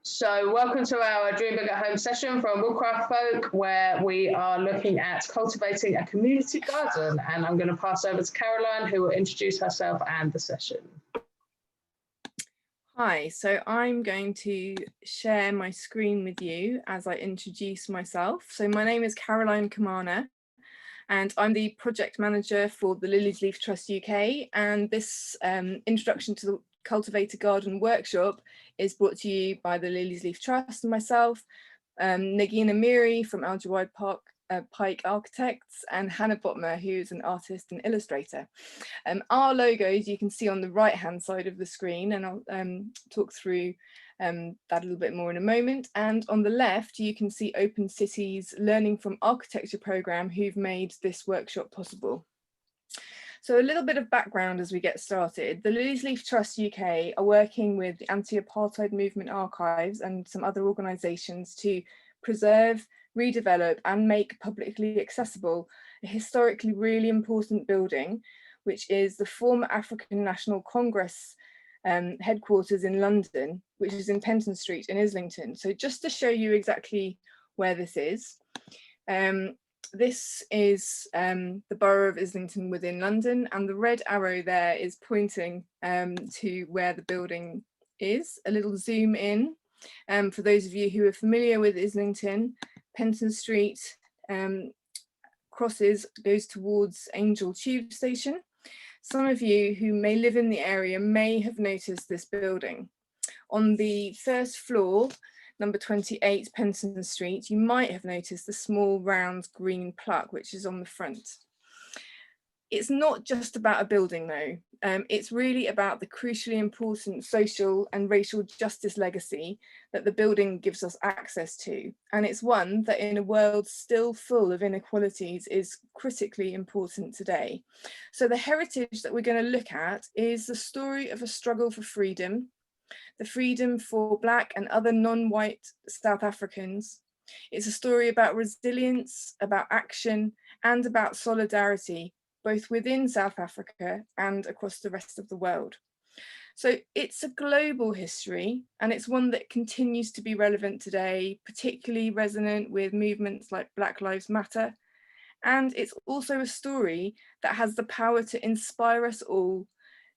So welcome to our Dream Big at Home session from Woodcraft Folk, where we are looking at cultivating a community garden. And I'm going to pass over to Caroline, who will introduce herself and the session. Hi, so I'm going to share my screen with you as I introduce myself. So my name is Caroline Kamana, and I'm the project manager for the Lilly's Leaf Trust UK. And this introduction to the Cultivate a Garden workshop is brought to you by the Lilly's Leaf Trust and myself, Nagina Miri from Algerwide Pike Architects, and Hannah Botmer, who's an artist and illustrator. Our logos you can see on the right hand side of the screen, and I'll talk through that a little bit more in a moment. And on the left you can see Open Cities Learning from Architecture programme, who've made this workshop possible. So a little bit of background as we get started. The Lilly's Leaf Trust UK are working with the Anti-Apartheid Movement archives and some other organisations to preserve, redevelop and make publicly accessible a historically really important building, which is the former African National Congress headquarters in London, which is in Penton Street in Islington. So just to show you exactly where this is, this is the borough of Islington within London, and the red arrow there is pointing to where the building is. A little zoom in. For those of you who are familiar with Islington, Penton Street goes towards Angel Tube Station. Some of you who may live in the area may have noticed this building. On the first floor, number 28 Penton Street, you might have noticed the small round green plaque which is on the front. It's not just about a building though, it's really about the crucially important social and racial justice legacy that the building gives us access to. And it's one that in a world still full of inequalities is critically important today. So the heritage that we're going to look at is the story of a struggle for freedom, the freedom for Black and other non-white South Africans. It's a story about resilience, about action, and about solidarity, both within South Africa and across the rest of the world. So it's a global history, and it's one that continues to be relevant today, particularly resonant with movements like Black Lives Matter. And it's also a story that has the power to inspire us all,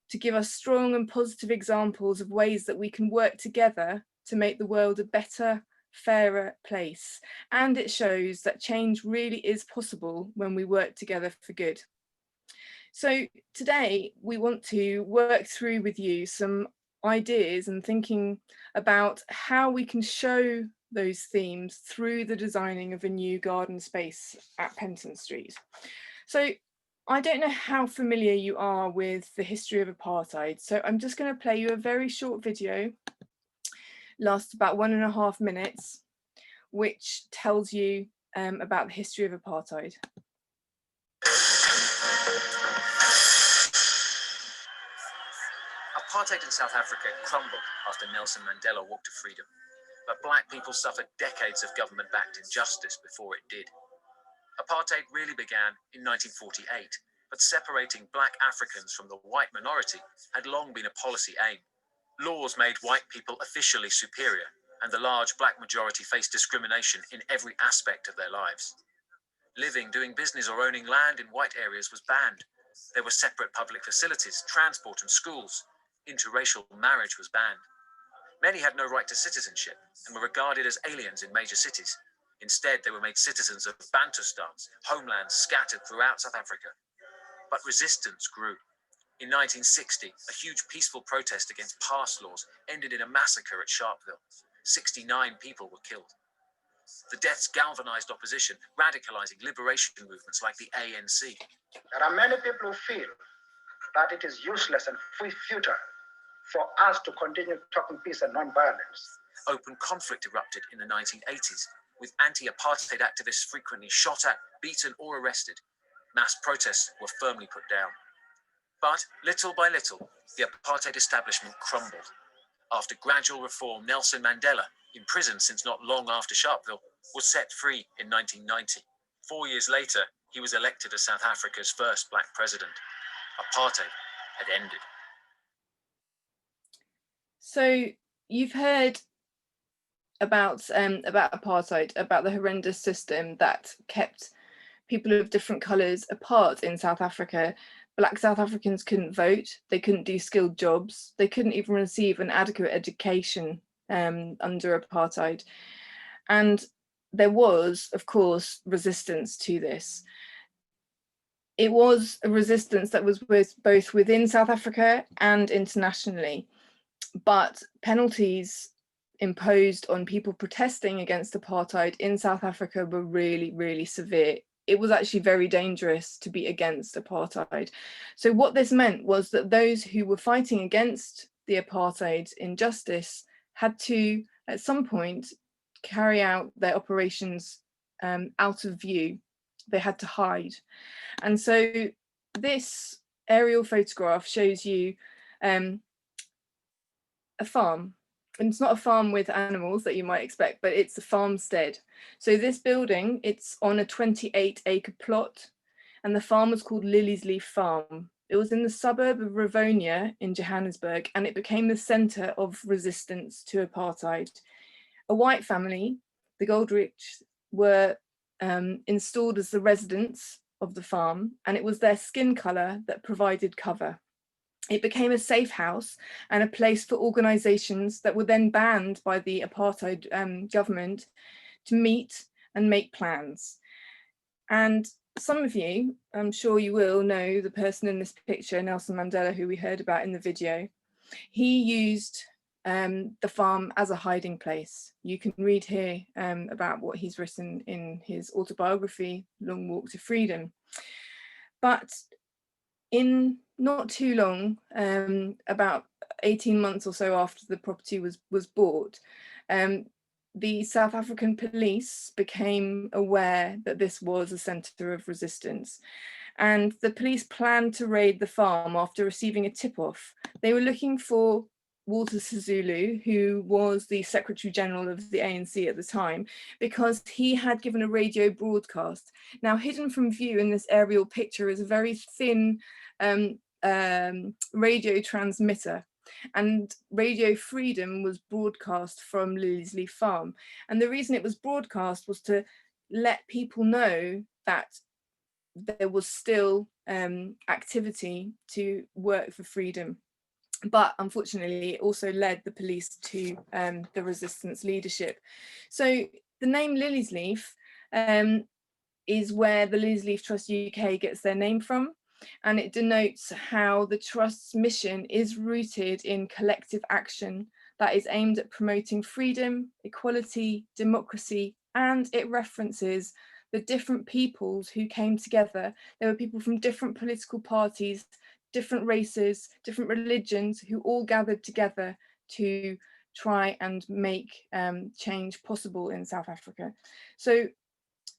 to give us strong and positive examples of ways that we can work together to make the world a better, fairer place. And it shows that change really is possible when we work together for good. So today we want to work through with you some ideas and thinking about how we can show those themes through the designing of a new garden space at Penton Street. So I don't know how familiar you are with the history of apartheid, so I'm just going to play you a very short video, lasts about 1.5 minutes, which tells you about the history of apartheid. Apartheid in South Africa crumbled after Nelson Mandela walked to freedom, but Black people suffered decades of government-backed injustice before it did. Apartheid really began in 1948, but separating Black Africans from the white minority had long been a policy aim. Laws made white people officially superior, and the large Black majority faced discrimination in every aspect of their lives. Living, doing business, or owning land in white areas was banned. There were separate public facilities, transport, and schools. Interracial marriage was banned. Many had no right to citizenship and were regarded as aliens in major cities. Instead, they were made citizens of Bantustans, homelands scattered throughout South Africa. But resistance grew. In 1960, a huge peaceful protest against past laws ended in a massacre at Sharpeville. 69 people were killed. The deaths galvanized opposition, radicalizing liberation movements like the ANC. There are many people who feel that it is useless and futile for us to continue talking peace and non-violence. Open conflict erupted in the 1980s, with anti-apartheid activists frequently shot at, beaten, or arrested. Mass protests were firmly put down. But little by little, the apartheid establishment crumbled. After gradual reform, Nelson Mandela, imprisoned since not long after Sharpeville, was set free in 1990. 4 years later, he was elected as South Africa's first Black president. Apartheid had ended. So you've heard about apartheid, about the horrendous system that kept people of different colours apart in South Africa. Black South Africans couldn't vote, they couldn't do skilled jobs, they couldn't even receive an adequate education under apartheid. And there was, of course, resistance to this. It was a resistance that was both within South Africa and internationally, but penalties imposed on people protesting against apartheid in South Africa were really, really severe. It was actually very dangerous to be against apartheid. So what this meant was that those who were fighting against the apartheid injustice had to, at some point, carry out their operations out of view. They had to hide. And so this aerial photograph shows you a farm. And it's not a farm with animals that you might expect, but it's a farmstead. So this building, it's on a 28-acre plot, and the farm was called Lilly's Leaf Farm. It was in the suburb of Rivonia in Johannesburg, and it became the centre of resistance to apartheid. A white family, the Goldbergs, were installed as the residents of the farm, and it was their skin colour that provided cover. It became a safe house and a place for organisations that were then banned by the apartheid government to meet and make plans. And some of you, I'm sure you will know the person in this picture, Nelson Mandela, who we heard about in the video. He used the farm as a hiding place. You can read here about what he's written in his autobiography, Long Walk to Freedom. But in not too long, about 18 months or so after the property was bought, the South African police became aware that this was a centre of resistance. And the police planned to raid the farm after receiving a tip-off. They were looking for Walter Sisulu, who was the Secretary General of the ANC at the time, because he had given a radio broadcast. Now, hidden from view in this aerial picture is a very thin radio transmitter, and Radio Freedom was broadcast from Lilly's Leaf Farm. And the reason it was broadcast was to let people know that there was still activity to work for freedom. But unfortunately, it also led the police to the resistance leadership. So the name Lilly's Leaf is where the Lilly's Leaf Trust UK gets their name from. And it denotes how the Trust's mission is rooted in collective action that is aimed at promoting freedom, equality, democracy, and it references the different peoples who came together. There were people from different political parties, different races, different religions, who all gathered together to try and make change possible in South Africa. So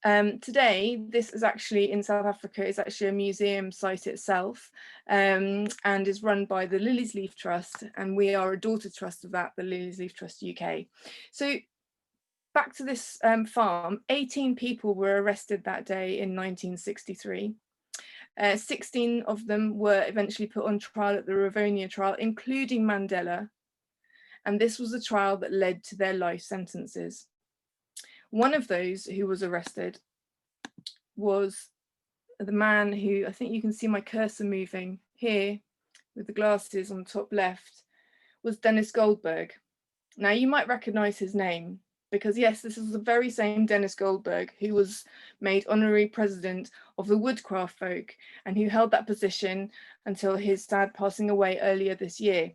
today, this is actually in South Africa, is actually a museum site itself, and is run by the Lilly's Leaf Trust, and we are a daughter trust of that, the Lilly's Leaf Trust UK. So back to this farm, 18 people were arrested that day in 1963. 16 of them were eventually put on trial at the Rivonia trial, including Mandela, and this was the trial that led to their life sentences. One of those who was arrested was the man who, I think you can see my cursor moving here with the glasses on top left, was Dennis Goldberg. Now you might recognise his name, because yes, this is the very same Dennis Goldberg who was made honorary president of the Woodcraft folk, and who held that position until his sad passing away earlier this year.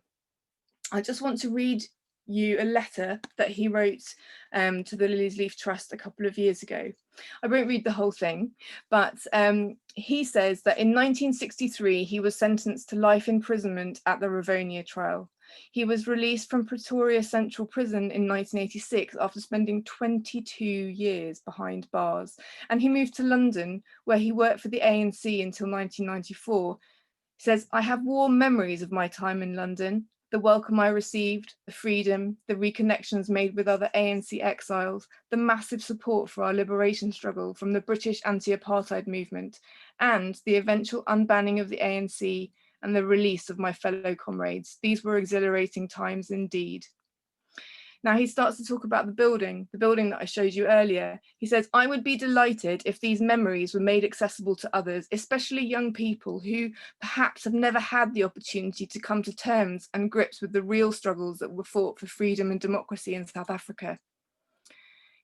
I just want to read you a letter that he wrote to the Lilly's Leaf Trust a couple of years ago. I won't read the whole thing, but he says that in 1963 he was sentenced to life imprisonment at the Rivonia trial. He was released from Pretoria Central Prison in 1986 after spending 22 years behind bars, and he moved to London, where he worked for the ANC until 1994. He says, "I have warm memories of my time in London, the welcome I received, the freedom, the reconnections made with other ANC exiles, the massive support for our liberation struggle from the British anti-apartheid movement, and the eventual unbanning of the ANC and the release of my fellow comrades. These were exhilarating times indeed." Now he starts to talk about the building that I showed you earlier. He says, "I would be delighted if these memories were made accessible to others, especially young people who perhaps have never had the opportunity to come to terms and grips with the real struggles that were fought for freedom and democracy in South Africa."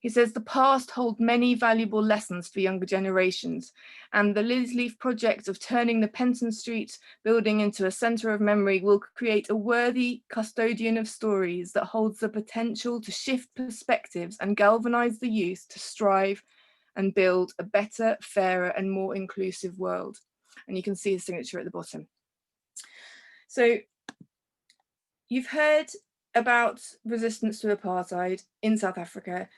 He says the past holds many valuable lessons for younger generations, and the Liz Leaf project of turning the Penton Street building into a centre of memory will create a worthy custodian of stories that holds the potential to shift perspectives and galvanise the youth to strive and build a better, fairer and more inclusive world. And you can see his signature at the bottom. So you've heard about resistance to apartheid in South Africa.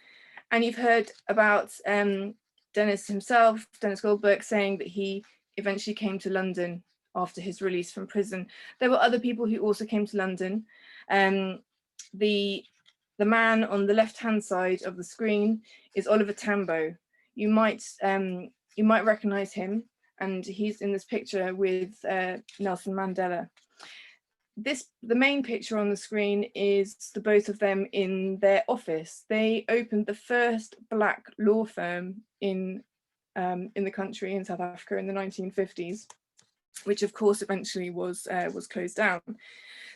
And you've heard about Dennis himself, Dennis Goldberg, saying that he eventually came to London after his release from prison. There were other people who also came to London. The man on the left-hand side of the screen is Oliver Tambo. You might recognise him, and he's in this picture with Nelson Mandela. The main picture on the screen is the both of them in their office. They opened the first black law firm in the country, in South Africa, in the 1950s, which of course eventually was closed down.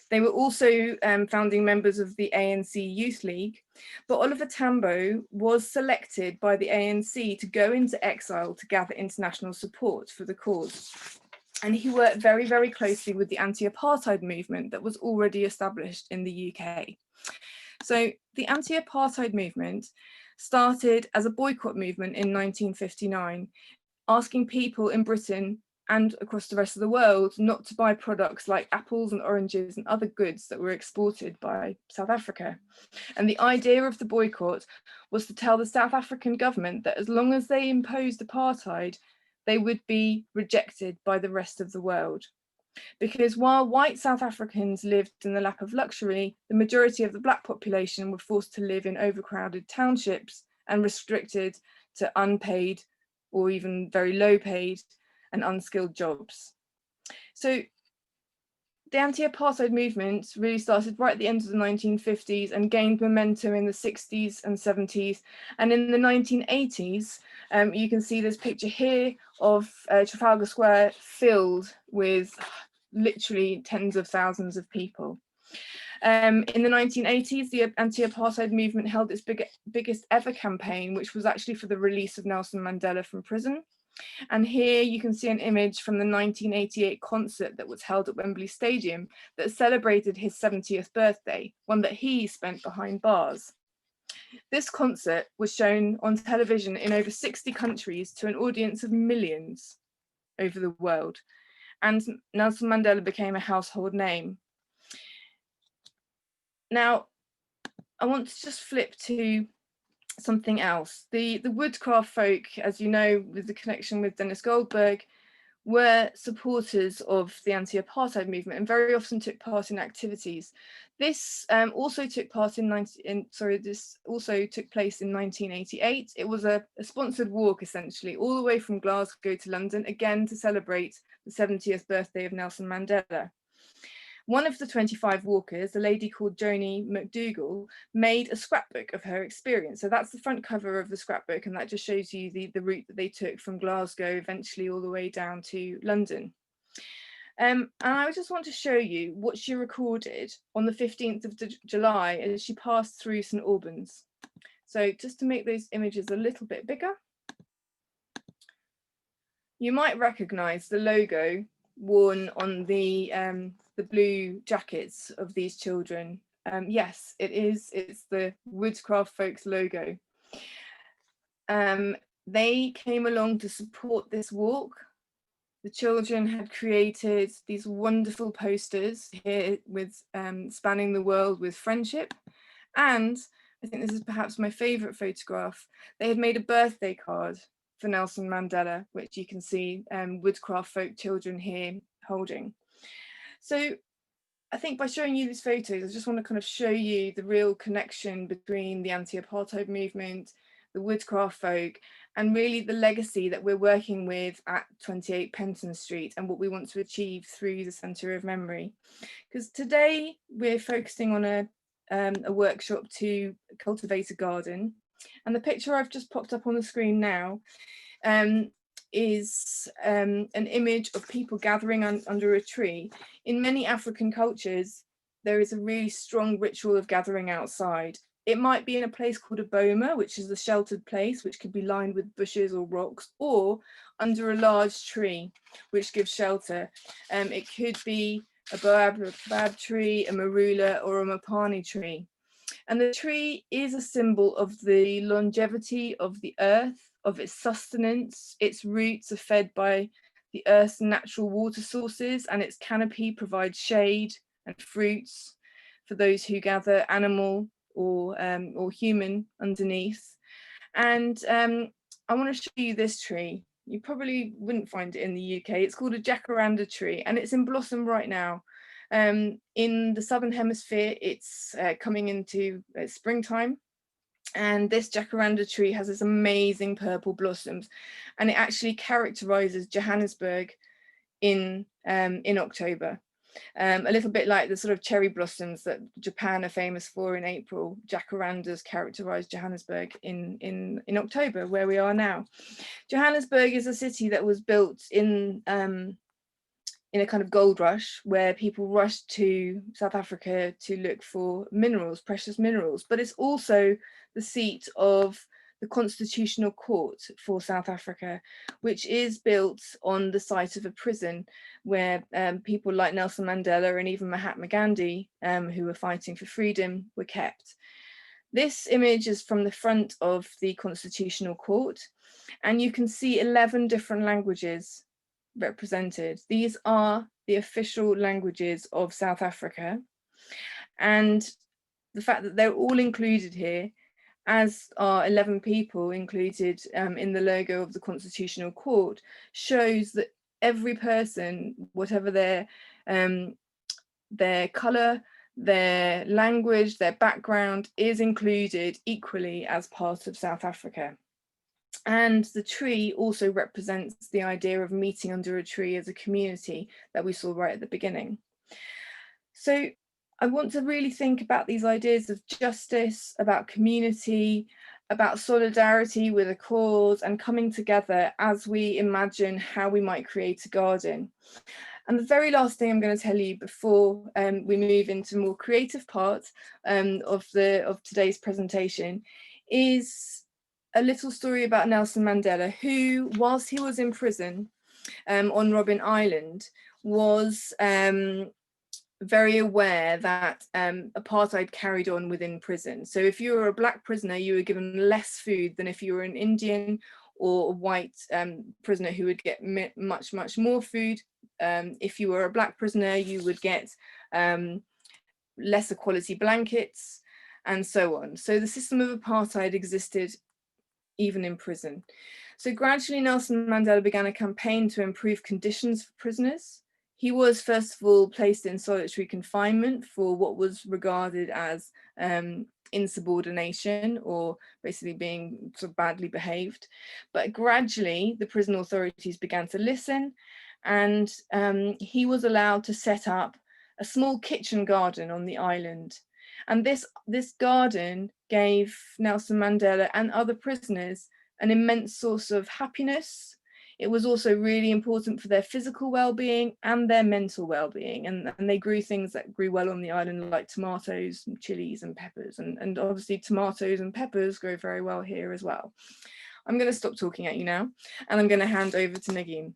They were also founding members of the ANC Youth League, but Oliver Tambo was selected by the ANC to go into exile to gather international support for the cause. And he worked very, very closely with the anti-apartheid movement that was already established in the UK. So the anti-apartheid movement started as a boycott movement in 1959, asking people in Britain and across the rest of the world not to buy products like apples and oranges and other goods that were exported by South Africa. And the idea of the boycott was to tell the South African government that as long as they imposed apartheid, they would be rejected by the rest of the world. Because while white South Africans lived in the lap of luxury, the majority of the black population were forced to live in overcrowded townships and restricted to unpaid or even very low paid and unskilled jobs. So the anti-apartheid movement really started right at the end of the 1950s and gained momentum in the 60s and 70s. And in the 1980s, you can see this picture here of Trafalgar Square filled with literally tens of thousands of people. In the 1980s, the anti-apartheid movement held its biggest ever campaign, which was actually for the release of Nelson Mandela from prison. And here you can see an image from the 1988 concert that was held at Wembley Stadium that celebrated his 70th birthday, one that he spent behind bars. This concert was shown on television in over 60 countries to an audience of millions over the world, and Nelson Mandela became a household name. Now, I want to just flip to something else. The woodcraft folk, as you know, with the connection with Dennis Goldberg, were supporters of the anti-apartheid movement and very often took part in activities. This also took place in 1988. It was a sponsored walk, essentially, all the way from Glasgow to London, again to celebrate the 70th birthday of Nelson Mandela. One of the 25 walkers, a lady called Joni McDougall, made a scrapbook of her experience. So that's the front cover of the scrapbook, and that just shows you the route that they took from Glasgow, eventually all the way down to London. And I just want to show you what she recorded on the 15th of July as she passed through St Albans. So just to make those images a little bit bigger, you might recognise the logo worn on the blue jackets of these children. Yes, it's the Woodcraft Folks logo. They came along to support this walk. The children had created these wonderful posters here with spanning the world with friendship. And I think this is perhaps my favourite photograph. They had made a birthday card for Nelson Mandela, which you can see Woodcraft Folk children here holding. So I think by showing you these photos, I just want to kind of show you the real connection between the anti-apartheid movement, the Woodcraft folk, and really the legacy that we're working with at 28 Penton Street and what we want to achieve through the Centre of Memory. Because today we're focusing on a a workshop to cultivate a garden. And the picture I've just popped up on the screen now is an image of people gathering under a tree. In many African cultures, there is a really strong ritual of gathering outside. It might be in a place called a boma, which is a sheltered place, which could be lined with bushes or rocks, or under a large tree, which gives shelter. It could be a baobab tree, a marula, or a mapani tree. And the tree is a symbol of the longevity of the earth, of its sustenance. Its roots are fed by the earth's natural water sources, and its canopy provides shade and fruits for those who gather animal or human underneath. And I want to show you this tree. You probably wouldn't find it in the UK. It's called a Jacaranda tree, and it's in blossom right now. In the Southern Hemisphere, it's coming into springtime. And this Jacaranda tree has this amazing purple blossoms, and it actually characterizes Johannesburg in October. A little bit like the sort of cherry blossoms that Japan are famous for in April. Jacarandas characterize Johannesburg in October, where we are now. Johannesburg is a city that was built in a kind of gold rush, where people rushed to South Africa to look for minerals, precious minerals, but it's also the seat of the Constitutional Court for South Africa, which is built on the site of a prison where people like Nelson Mandela and even Mahatma Gandhi, who were fighting for freedom, were kept. This image is from the front of the Constitutional Court, and you can see 11 different languages represented. These are the official languages of South Africa, and the fact that they're all included here, as are 11 people included in the logo of the Constitutional Court, shows that every person, whatever their colour, their language, their background, is included equally as part of South Africa. And the tree also represents the idea of meeting under a tree as a community that we saw right at the beginning. So I want to really think about these ideas of justice, about community, about solidarity with a cause, and coming together as we imagine how we might create a garden. And the very last thing I'm going to tell you before we move into more creative part of today's presentation is a little story about Nelson Mandela, who, whilst he was in prison on Robben Island, was very aware that apartheid carried on within prison. So if you were a black prisoner, you were given less food than if you were an Indian or a white prisoner, who would get much more food. If you were a black prisoner, you would get lesser quality blankets, and so on. So the system of apartheid existed even in prison. So gradually Nelson Mandela began a campaign to improve conditions for prisoners. He was first of all placed in solitary confinement for what was regarded as insubordination, or basically being sort of badly behaved. But gradually the prison authorities began to listen, and he was allowed to set up a small kitchen garden on the island. And this garden gave Nelson Mandela and other prisoners an immense source of happiness. It was also really important for their physical well-being and their mental well-being. And they grew things that grew well on the island, like tomatoes and chilies and peppers. And obviously tomatoes and peppers grow very well here as well. I'm going to stop talking at you now, and I'm going to hand over to Negin.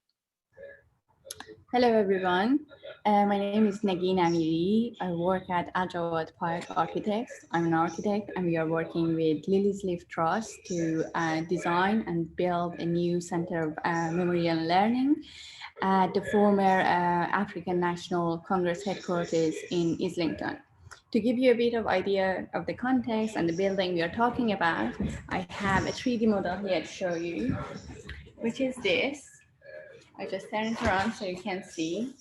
Hello, everyone. My name is Negin Amiri. I work at Ajawad Park Architects. I'm an architect, and we are working with Lilly's Leaf Trust to design and build a new center of memory and learning at the former African National Congress headquarters in Islington. To give you a bit of idea of the context and the building we are talking about, I have a 3D model here to show you, which is this. I just turn it around so you can see.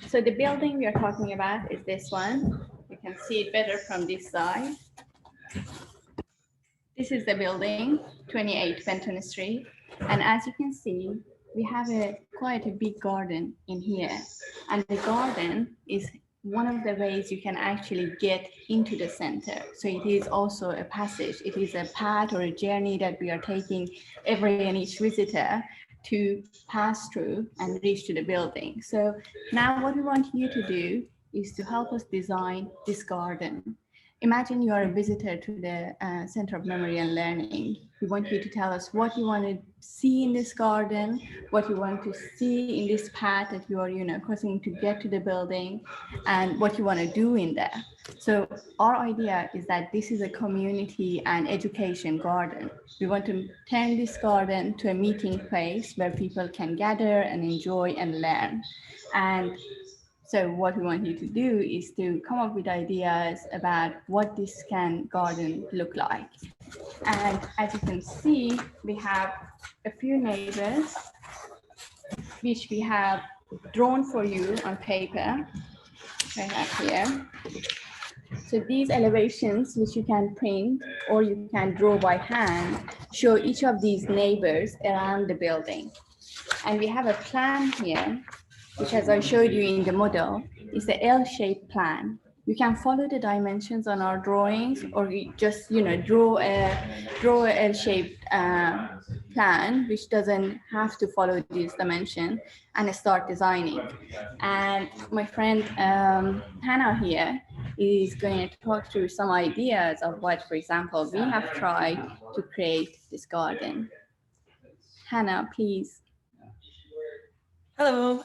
So the building we are talking about is this one. You can see it better from this side. This is the building, 28 Benton Street. And as you can see, we have quite a big garden in here. And the garden is one of the ways you can actually get into the center. So it is also a passage. It is a path or a journey that we are taking every and each visitor to pass through and reach to the building. So now what we want you to do is to help us design this garden. Imagine you are a visitor to the Center of Memory and Learning. We want you to tell us what you want to see in this garden, what you want to see in this path that you are, crossing to get to the building, and what you want to do in there. So our idea is that this is a community and education garden. We want to turn this garden to a meeting place where people can gather and enjoy and learn. And so what we want you to do is to come up with ideas about what this garden look like. And as you can see, we have a few neighbors, which we have drawn for you on paper. I have here. So these elevations, which you can print or you can draw by hand, show each of these neighbors around the building. And we have a plan here, which, as I showed you in the model, is the L-shaped plan. You can follow the dimensions on our drawings, or you just draw a L-shaped plan, which doesn't have to follow these dimensions, and start designing. And my friend Hannah here is going to talk through some ideas of what, for example, we have tried to create this garden. Hannah, please. Hello.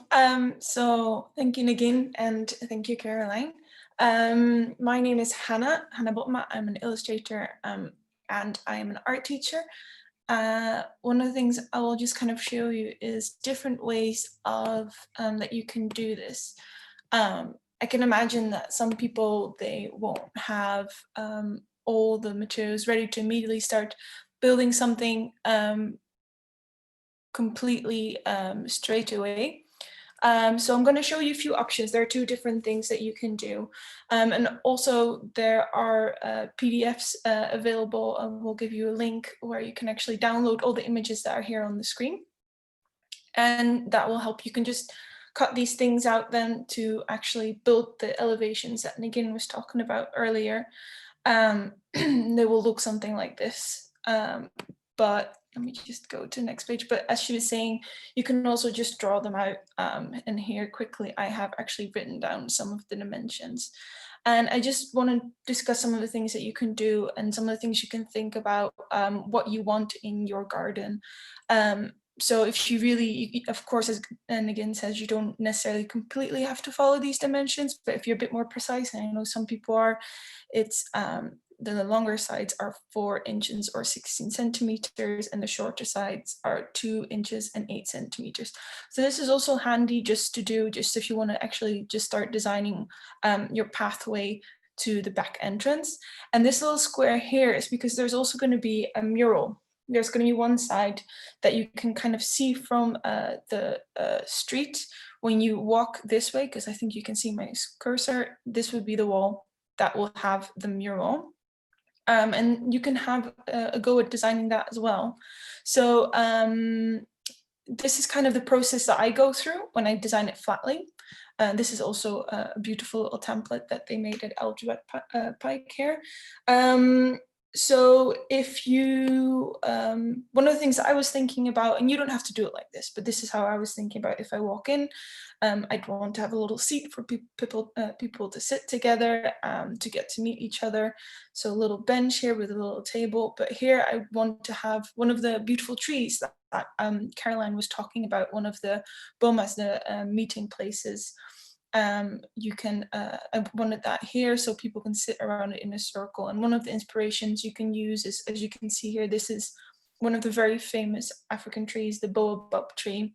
So thank you, Negin, and thank you, Caroline. My name is Hannah Botma. I'm an illustrator and I am an art teacher. One of the things I will just kind of show you is different ways of that you can do this. I can imagine that some people, they won't have all the materials ready to immediately start building something completely straight away. So I'm going to show you a few options. There are two different things that you can do. And also there are PDFs available, and we'll give you a link where you can actually download all the images that are here on the screen. And that will help. You can just cut these things out then to actually build the elevations that Negin was talking about earlier. They will look something like this. But let me just go to the next page. But as she was saying, you can also just draw them out. And here quickly, I have actually written down some of the dimensions. And I just want to discuss some of the things that you can do and some of the things you can think about what you want in your garden. So if you really, of course, as Negin says, you don't necessarily completely have to follow these dimensions, but if you're a bit more precise, and I know some people are, it's the longer sides are 4 inches or 16 centimeters, and the shorter sides are 2 inches and 8 centimeters. So this is also handy just to do, just if you want to actually just start designing your pathway to the back entrance. And this little square here is because there's also going to be a mural. There's going to be one side that you can kind of see from the street when you walk this way, because I think you can see my cursor. This would be the wall that will have the mural. And you can have a go at designing that as well. So this is kind of the process that I go through when I design it flatly. This is also a beautiful little template that they made at Algebra Pike here. So if you, one of the things I was thinking about, and you don't have to do it like this, but this is how I was thinking about if I walk in, I'd want to have a little seat for people to sit together, to get to meet each other. So a little bench here with a little table, but here I want to have one of the beautiful trees that Caroline was talking about, one of the bomas, the meeting places. You can, I wanted that here so people can sit around it in a circle. And one of the inspirations you can use is, as you can see here, this is one of the very famous African trees, the baobab tree.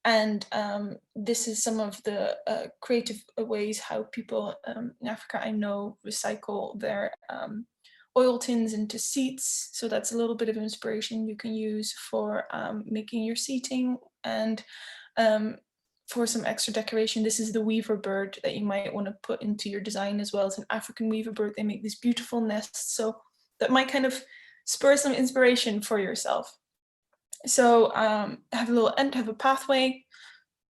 And this is some of the creative ways how people in Africa, I know, recycle their oil tins into seats. So that's a little bit of inspiration you can use for making your seating. And for some extra decoration, this is the weaver bird that you might want to put into your design as well. As an African weaver bird, they make these beautiful nests. So that might kind of spur some inspiration for yourself. So have a little end, have a pathway.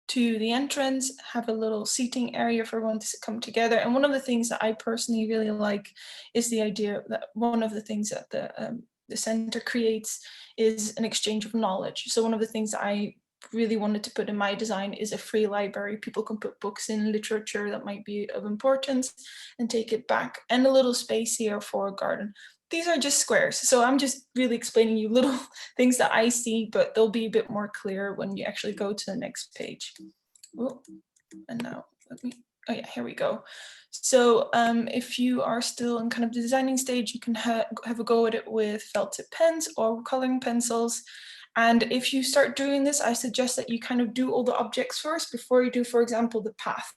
to the entrance, have a little seating area for everyone to come together. And one of the things that I personally really like is the idea that one of the things that the center creates is an exchange of knowledge. So one of the things that I really wanted to put in my design is a free library. People can put books in, literature that might be of importance, and take it back, and a little space here for a garden. These are just squares, so I'm just really explaining you little things that I see, but they'll be a bit more clear when you actually go to the next page. Oh, and now let me, oh yeah, here we go. So if you are still in kind of the designing stage, you can have a go at it with felt tip pens or coloring pencils. And if you start doing this, I suggest that you kind of do all the objects first before you do, for example, the path.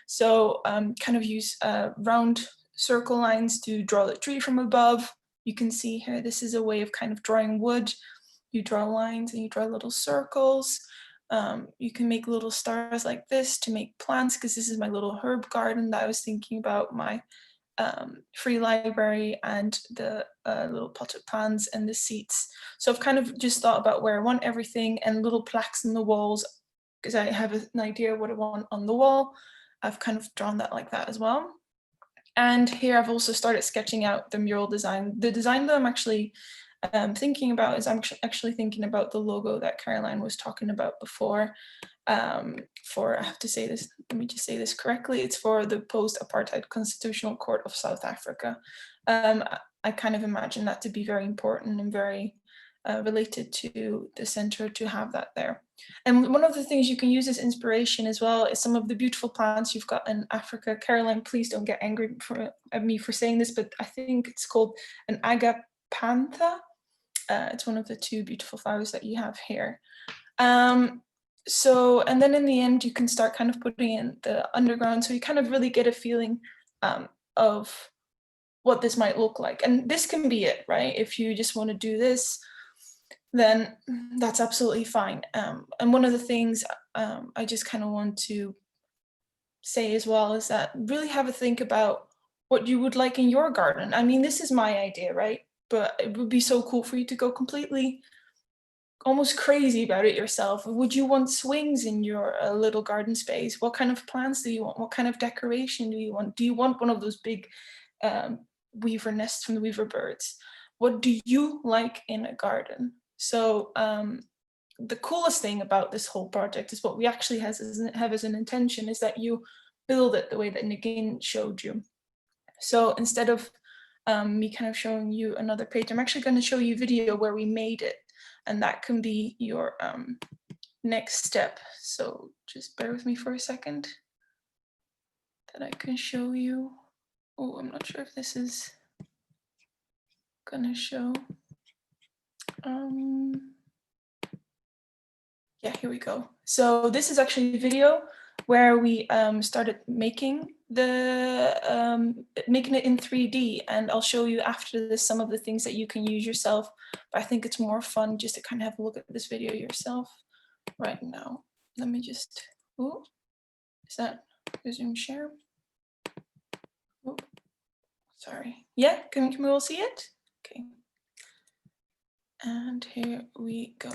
So kind of use round circle lines to draw the tree from above. You can see here, this is a way of kind of drawing wood. You draw lines and you draw little circles. You can make little stars like this to make plants, because this is my little herb garden that I was thinking about, my free library and the little potted plants and the seats. So I've kind of just thought about where I want everything, and little plaques on the walls, because I have an idea of what I want on the wall. I've kind of drawn that like that as well. And here I've also started sketching out the mural design. The design that I'm actually thinking about is I'm actually thinking about the logo that Caroline was talking about before. For, I have to say this, let me just say this correctly, it's for the post-apartheid Constitutional Court of South Africa. I kind of imagine that to be very important and very related to the center to have that there. And one of the things you can use as inspiration as well is some of the beautiful plants you've got in Africa. Caroline, please don't get angry at me for saying this, but I think it's called an agapantha. It's one of the two beautiful flowers that you have here. So, and then in the end, you can start kind of putting in the underground, so you kind of really get a feeling of what this might look like. And this can be it, right? If you just want to do this, then that's absolutely fine. And one of the things I just kind of want to say as well is that really have a think about what you would like in your garden. I mean, this is my idea, right? But it would be so cool for you to go completely almost crazy about it yourself. Would you want swings in your little garden space? What kind of plants do you want? What kind of decoration do you want? Do you want one of those big weaver nests from the weaver birds? What do you like in a garden? So the coolest thing about this whole project is what we actually have as an intention is that you build it the way that Nagin showed you. So instead of me kind of showing you another page, I'm actually going to show you a video where we made it, and that can be your next step. So just bear with me for a second that I can show you. Oh, I'm not sure if this is gonna show. Yeah, here we go. So this is actually a video where we started making making it in 3D, and I'll show you after this some of the things that you can use yourself. But I think it's more fun just to kind of have a look at this video yourself right now. Let me just, oh, is that resume share? Oh, sorry. Yeah, can we all see it? Okay. And here we go.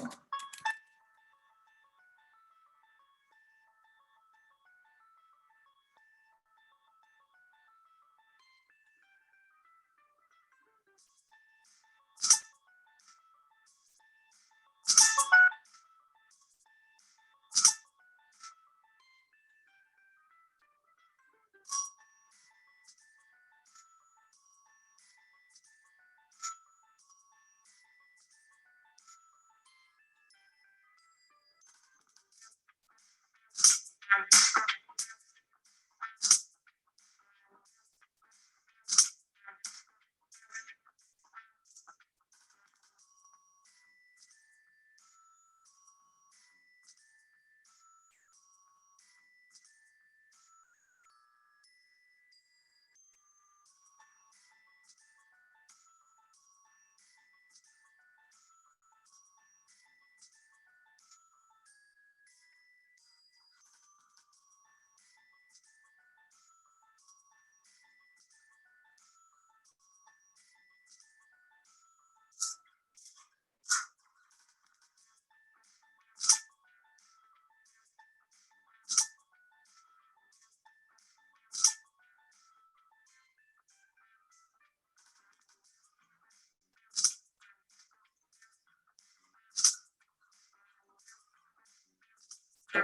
The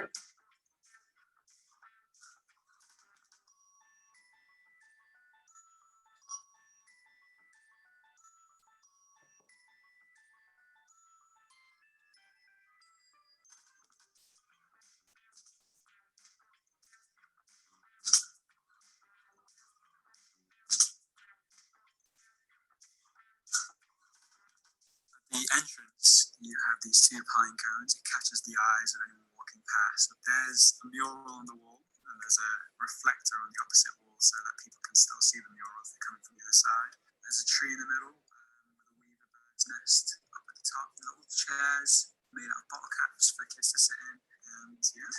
entrance, you have these two pine cones. It catches the eyes of anyone walking past. There's a mural on the wall, and there's a reflector on the opposite wall so that people can still see the mural if they're coming from the other side. There's a tree in the middle with a weaver bird's nest up at the top. Little chairs made out of bottle caps for kids to sit in. And yeah.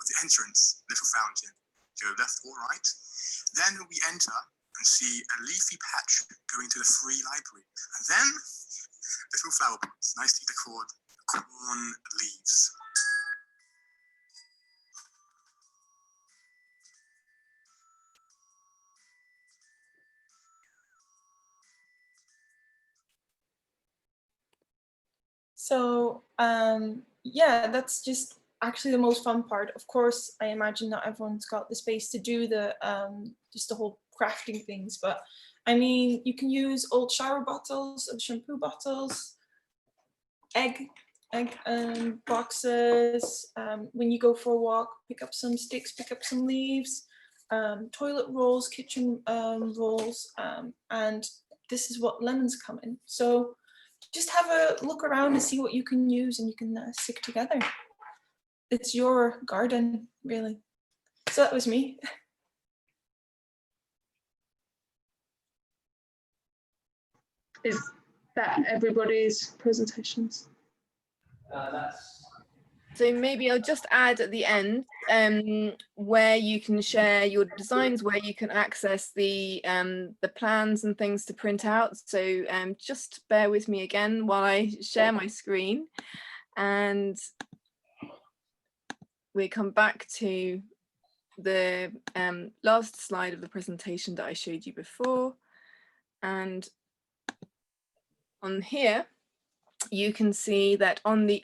With the entrance, little fountain. Go left or right. Then we enter and see a leafy patch going to the free library. And then little flower pots, nicely decorated corn leaves. So yeah, that's just actually the most fun part. Of course, I imagine not everyone's got the space to do the just the whole crafting things, but I mean, you can use old shower bottles, old shampoo bottles, egg boxes. When you go for a walk, pick up some sticks, pick up some leaves, toilet rolls, kitchen rolls, and this is what lemons come in. So just have a look around and see what you can use and you can stick together. It's your garden, really. So that was me. Is that everybody's presentations? So maybe I'll just add at the end where you can share your designs, where you can access the plans and things to print out. So just bear with me again while I share my screen, and we come back to the last slide of the presentation that I showed you before. And on here, you can see that on the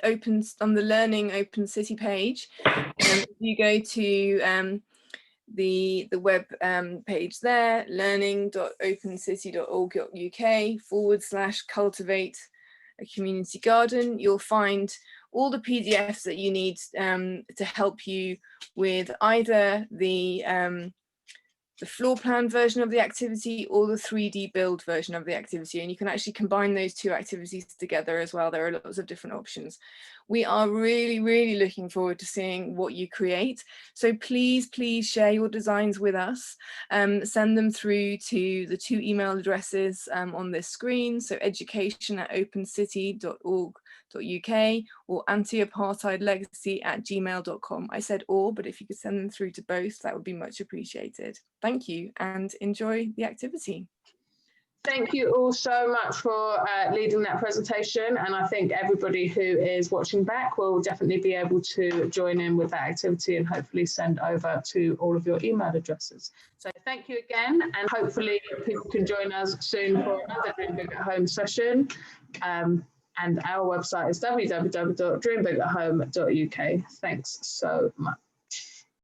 Learning Open City page, you go to the web page there, learning.opencity.org.uk/cultivate a community garden. You'll find all the PDFs that you need to help you with either the floor plan version of the activity or the 3D build version of the activity. And you can actually combine those two activities together as well. There are lots of different options. We are really, really looking forward to seeing what you create. So please, please share your designs with us. Send them through to the two email addresses on this screen. So education@opencity.org.uk or anti-apartheidlegacy@gmail.com. I said or, but if you could send them through to both, that would be much appreciated. Thank you and enjoy the activity. Thank you all so much for leading that presentation, and I think everybody who is watching back will definitely be able to join in with that activity and hopefully send over to all of your email addresses. So thank you again, and hopefully people can join us soon for another Dream Big at Home session. And our website is www.dreambigathome.uk. Thanks so much.